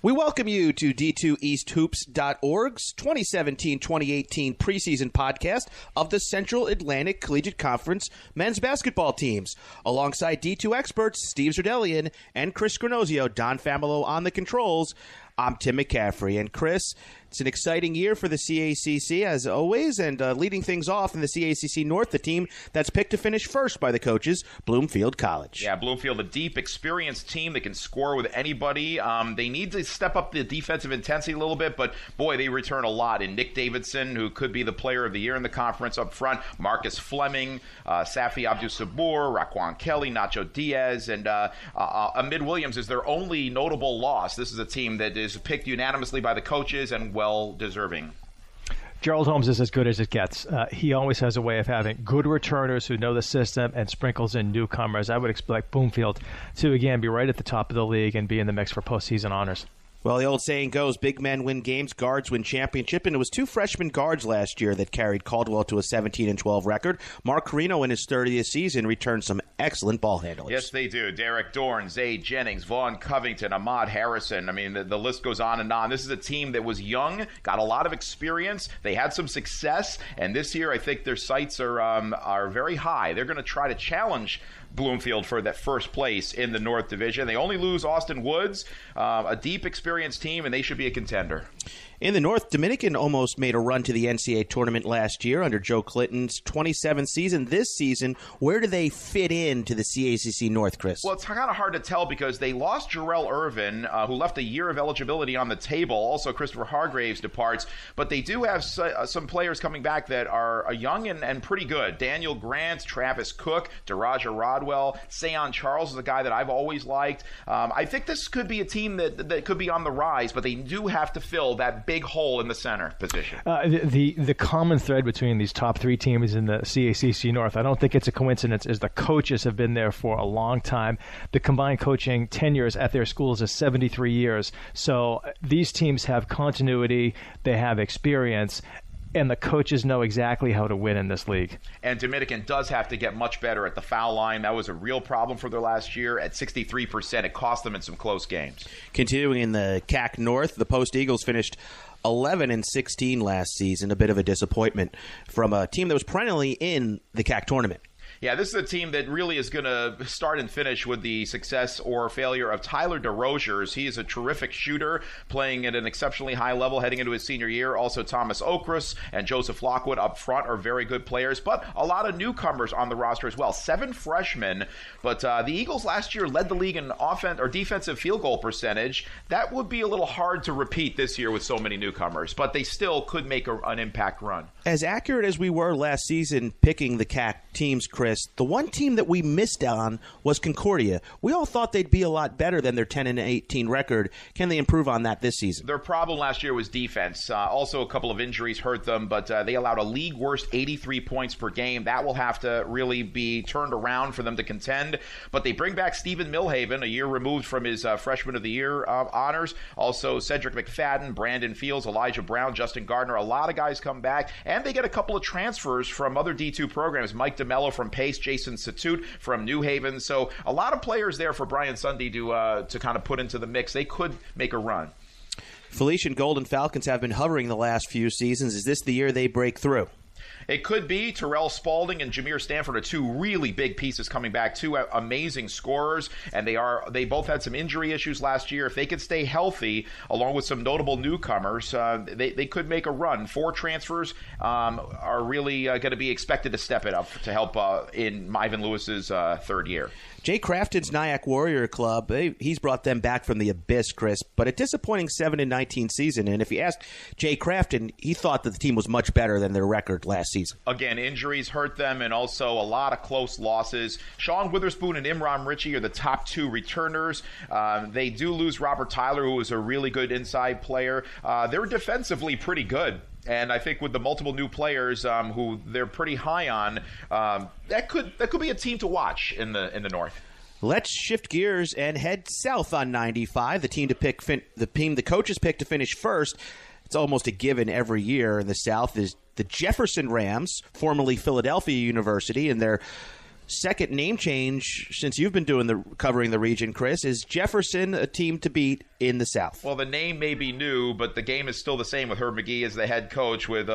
We welcome you to D2EastHoops.org's 2017-2018 preseason podcast of the Central Atlantic Collegiate Conference men's basketball teams. Alongside D2 experts Steve Zerdelian and Chris Granozio, Don Familo on the controls, I'm Tim McCaffrey. And Chris, it's an exciting year for the CACC, as always, and leading things off in the CACC North, the team that's picked to finish first by the coaches, Bloomfield College. Yeah, Bloomfield, a deep, experienced team that can score with anybody. They need to step up the defensive intensity a little bit, but, boy, they return a lot in Nick Davidson, who could be the player of the year in the conference up front, Marcus Fleming, Safi Abdul-Sabur, Raquan Kelly, Nacho Diaz, and Amid Williams is their only notable loss. This is a team that is picked unanimously by the coaches and well-deserving. Gerald Holmes is as good as it gets. He always has a way of having good returners who know the system and sprinkles in newcomers. I would expect Bloomfield to, again, be right at the top of the league and be in the mix for postseason honors. Well, the old saying goes, big men win games, guards win championship, and it was two freshman guards last year that carried Caldwell to a 17-12 record. Mark Carino, in his 30th season, returned some excellent ball handlers. Yes, they do. Derek Dorn, Zay Jennings, Vaughn Covington, Ahmad Harrison. I mean, the list goes on and on. This is a team that was young, got a lot of experience. They had some success, and this year I think their sights are very high. They're going to try to challenge Bloomfield for that first place in the North Division. They only lose Austin Woods, a deep, experienced team, and they should be a contender. In the North, Dominican almost made a run to the NCAA tournament last year under Joe Clinton's 27th season. This season, where do they fit into the CACC North, Chris? Well, it's kind of hard to tell because they lost Jarrell Irvin, who left a year of eligibility on the table. Also, Christopher Hargraves departs. But they do have some players coming back that are young and pretty good. Daniel Grant, Travis Cook, Daraja Rodwell, Sayon Charles is a guy that I've always liked. I think this could be a team that could be on the rise, but they do have to fill that big hole in the center position. The common thread between these top three teams in the CACC North, I don't think it's a coincidence, is the coaches have been there for a long time. The combined coaching tenures at their schools is 73 years. So these teams have continuity, they have experience, and the coaches know exactly how to win in this league. And Dominican does have to get much better at the foul line. That was a real problem for their last year. At 63%, it cost them in some close games. Continuing in the CACC North, the Post Eagles finished 11-16 last season, a bit of a disappointment from a team that was perennially in the CACC tournament. Yeah, this is a team that really is going to start and finish with the success or failure of Tyler DeRozier's. He is a terrific shooter, playing at an exceptionally high level heading into his senior year. Also, Thomas Okras and Joseph Lockwood up front are very good players, but a lot of newcomers on the roster as well. 7 freshmen, but the Eagles last year led the league in offense or defensive field goal percentage. That would be a little hard to repeat this year with so many newcomers, but they still could make an impact run. As accurate as we were last season picking the CACC teams, Chris, the one team that we missed on was Concordia. We all thought they'd be a lot better than their 10-18 record. Can they improve on that this season? Their problem last year was defense. Also, a couple of injuries hurt them, but they allowed a league-worst 83 points per game. That will have to really be turned around for them to contend. But they bring back Stephen Milhaven, a year removed from his Freshman of the Year honors. Also, Cedric McFadden, Brandon Fields, Elijah Brown, Justin Gardner. A lot of guys come back. And they get a couple of transfers from other D2 programs. Mike DeMello from Pace, Jason Satut from New Haven. So a lot of players there for Brian Sunday to kind of put into the mix. They could make a run. Felician Golden Falcons have been hovering the last few seasons. Is this the year they break through? It could be. Terrell Spalding and Jameer Stanford are two really big pieces coming back, two amazing scorers, and they both had some injury issues last year. If they could stay healthy, along with some notable newcomers, they could make a run. 4 transfers are really going to be expected to step it up to help in Ivan Lewis's third year. Jay Crafton's Nyack Warrior Club, he's brought them back from the abyss, Chris, but a disappointing 7-19 season. And if you asked Jay Crafton, he thought that the team was much better than their record last season. Again, injuries hurt them, and also a lot of close losses. Sean Witherspoon and Imran Ritchie are the top 2 returners. They do lose Robert Tyler, who was a really good inside player. They're defensively pretty good. And I think with the multiple new players who they're pretty high on, that could be a team to watch in the North. Let's shift gears and head south on 95. The team the coaches pick to finish first. It's almost a given every year in the South is the Jefferson Rams, formerly Philadelphia University, and their second name change since you've been covering the region, Chris, is Jefferson a team to beat in the South. Well, the name may be new, but the game is still the same with Herb McGee as the head coach, with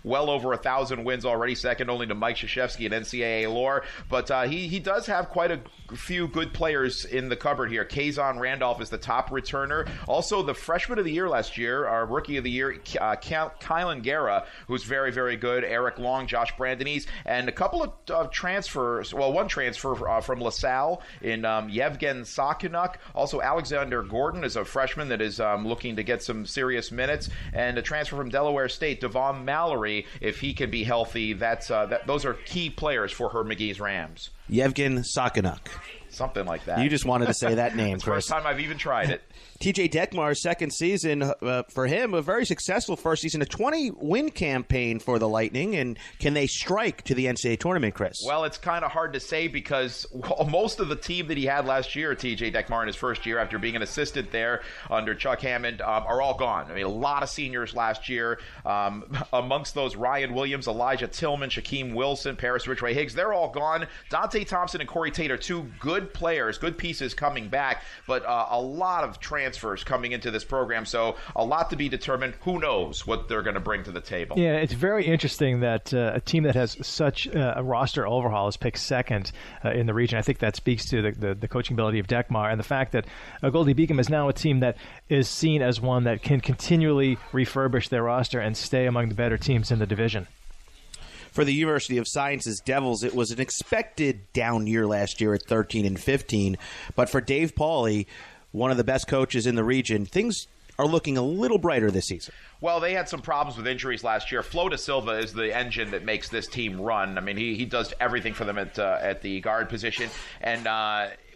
well over 1,000 wins already, second only to Mike Krzyzewski in NCAA lore. But he does have quite a few good players in the cupboard here. Kazon Randolph is the top returner. Also, the freshman of the year last year, our rookie of the year, Kylan Guerra, who's very, very good. Eric Long, Josh Brandonese, and a couple of transfers. Well, one transfer from LaSalle in Yevgen Sakunuk. Also, Alexander Gordon is a freshman that is looking to get some serious minutes, and a transfer from Delaware State, Devon Mallory. If he can be healthy, those are key players for Herb McGee's Rams. Yevgen Sakunuk. Something like that. You just wanted to say that name, It's Chris. the first time I've even tried it. TJ Dekmar's second season, for him, a very successful first season, a 20-win campaign for the Lightning. And can they strike to the NCAA tournament, Chris? Well, it's kind of hard to say because most of the team that he had last year, TJ Dekmar, in his first year after being an assistant there under Chuck Hammond, are all gone. I mean, a lot of seniors last year. Amongst those, Ryan Williams, Elijah Tillman, Shaquem Wilson, Paris Ridgway Higgs, they're all gone. Dante Thompson and Corey Tate are two good players, good pieces coming back, but a lot of transfers coming into this program, so a lot to be determined. Who knows what they're going to bring to the table? Yeah, it's very interesting that a team that has such a roster overhaul is picked second in the region. I think that speaks to the coaching ability of Dekmar and the fact that Goldie Beacom is now a team that is seen as one that can continually refurbish their roster and stay among the better teams in the division. For the University of Sciences Devils, it was an expected down year last year at 13-15, but for Dave Pauly, one of the best coaches in the region, things are looking a little brighter this season. Well, they had some problems with injuries last year. Flo da Silva is the engine that makes this team run. I mean, he does everything for them at the guard position. And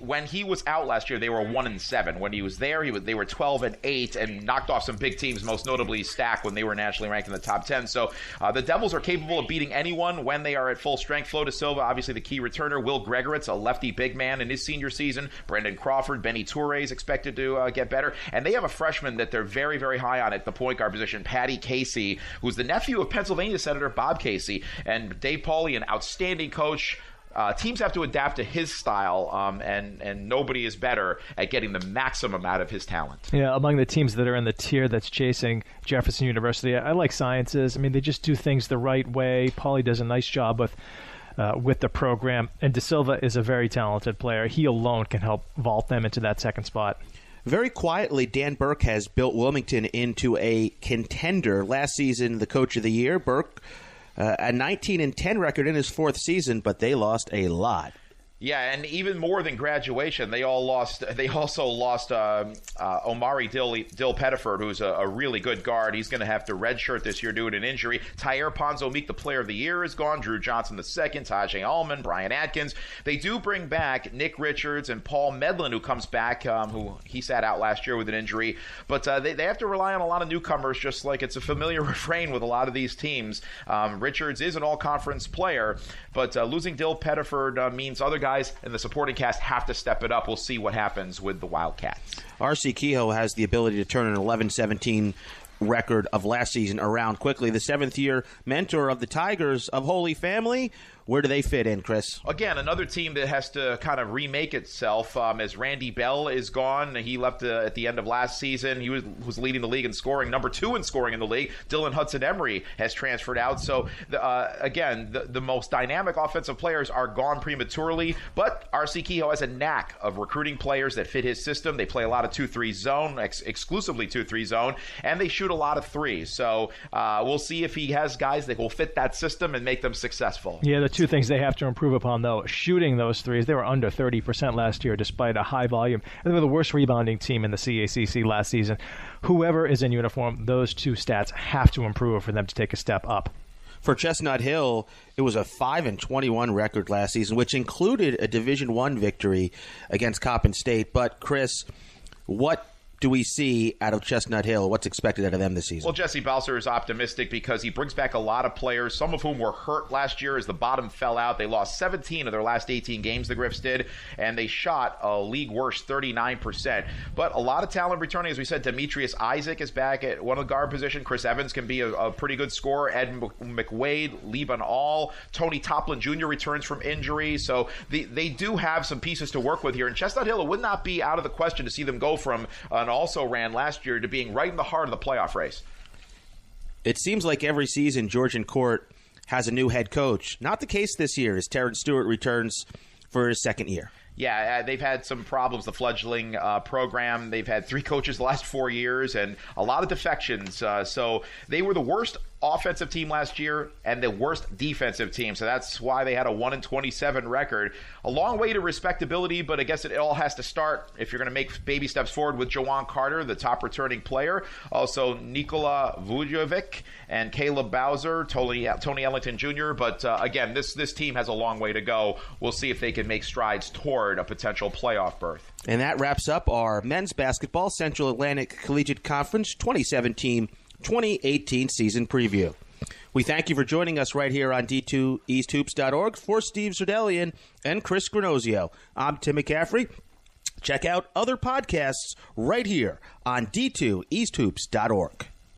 when he was out last year, they were 1-7. When he was there, they were 12-8 and knocked off some big teams, most notably Stack when they were nationally ranked in the top 10. So the Devils are capable of beating anyone when they are at full strength. Flo da Silva, obviously the key returner. Will Gregoritz, a lefty big man in his senior season. Brendan Crawford, Benny Toure is expected to get better. And they have a freshman that they're very, very high on at the point guard position, Patty Casey, who's the nephew of Pennsylvania Senator Bob Casey. And Dave Pauly, an outstanding coach. Teams have to adapt to his style, and nobody is better at getting the maximum out of his talent. Yeah, among the teams that are in the tier that's chasing Jefferson University, I like Sciences. I mean, they just do things the right way. Pauly does a nice job with the program, and Da Silva is a very talented player. He alone can help vault them into that second spot. Very quietly, Dan Burke has built Wilmington into a contender. Last season, the coach of the year, Burke, a 19-10 record in his fourth season, but they lost a lot. Yeah, and even more than graduation, they also lost Omari Dill Pettiford, who's a really good guard. He's going to have to redshirt this year due to an injury. Tyre Ponzo Meek, the player of the year, is gone. Drew Johnson II, Tajay Allman, Brian Atkins. They do bring back Nick Richards and Paul Medlin, who comes back, who he sat out last year with an injury. But they have to rely on a lot of newcomers, just like it's a familiar refrain with a lot of these teams. Richards is an all-conference player, but losing Dill Pettiford means other guys and the supporting cast have to step it up. We'll see what happens with the Wildcats. R.C. Kehoe has the ability to turn an 11-17 record of last season around quickly. The seventh-year mentor of the Tigers of Holy Family. Where do they fit in, Chris? Again, another team that has to kind of remake itself as Randy Bell is gone. He left at the end of last season. He was leading the league in scoring, number 2 in scoring in the league. Dylan Hudson-Emery has transferred out. So, again, the most dynamic offensive players are gone prematurely, but R.C. Kehoe has a knack of recruiting players that fit his system. They play a lot of 2-3 zone, exclusively 2-3 zone, and they shoot a lot of threes. So we'll see if he has guys that will fit that system and make them successful. Yeah, the two things they have to improve upon, though, shooting those threes. They were under 30% last year despite a high volume. And they were the worst rebounding team in the CACC last season. Whoever is in uniform, those two stats have to improve for them to take a step up. For Chestnut Hill, it was a 5-21 record last season, which included a Division I victory against Coppin State. But, Chris, what do we see out of Chestnut Hill? What's expected out of them this season? Well, Jesse Balser is optimistic because he brings back a lot of players, some of whom were hurt last year as the bottom fell out. They lost 17 of their last 18 games, the Griffs did, and they shot a league worst 39%. But a lot of talent returning. As we said, Demetrius Isaac is back at one of the guard position. Chris Evans can be a pretty good scorer. Ed McWade, Liban All. Tony Toplin Jr. returns from injury. So they do have some pieces to work with here. And Chestnut Hill, it would not be out of the question to see them go from an also ran last year to being right in the heart of the playoff race. It seems like every season Georgian Court has a new head coach. Not the case this year as Terrence Stewart returns for his second year. Yeah, they've had some problems, the fledgling program. They've had 3 coaches the last 4 years and a lot of defections. So they were the worst offensive team last year and the worst defensive team. So that's why they had a 1-27 record. A long way to respectability, but I guess it all has to start if you're going to make baby steps forward with Jawan Carter, the top returning player. Also Nikola Vujovic and Caleb Bowser, Tony Ellington Jr. But again, this team has a long way to go. We'll see if they can make strides toward a potential playoff berth. And that wraps up our men's basketball Central Atlantic Collegiate Conference 2017-2018 season preview. We thank you for joining us right here on D2EastHoops.org. For Steve Zerdelian and Chris Granozio, I'm Tim McCaffrey. Check out other podcasts right here on D2EastHoops.org.